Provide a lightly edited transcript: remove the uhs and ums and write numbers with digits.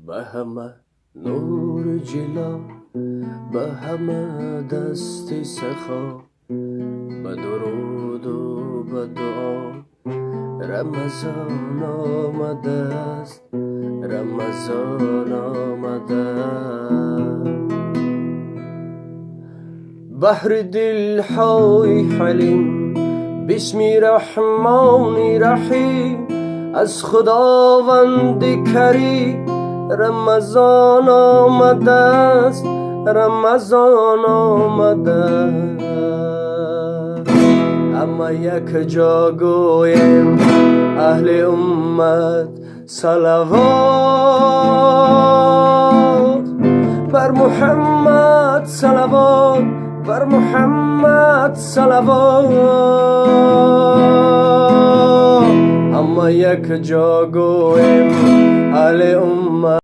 به همه نور جلا، به همه دست سخا، به درود و به دعا رمضان آمده است، رمضان آمده. بحر دلهای حلیم بسم رحمان رحیم، از خداوند کریم رمضان آمده است، رمضان آمده. اما یک جا گویم اهل امت صلوات بر محمد، صلوات بر محمد، صلوات. اما یک جا گویم اهل امت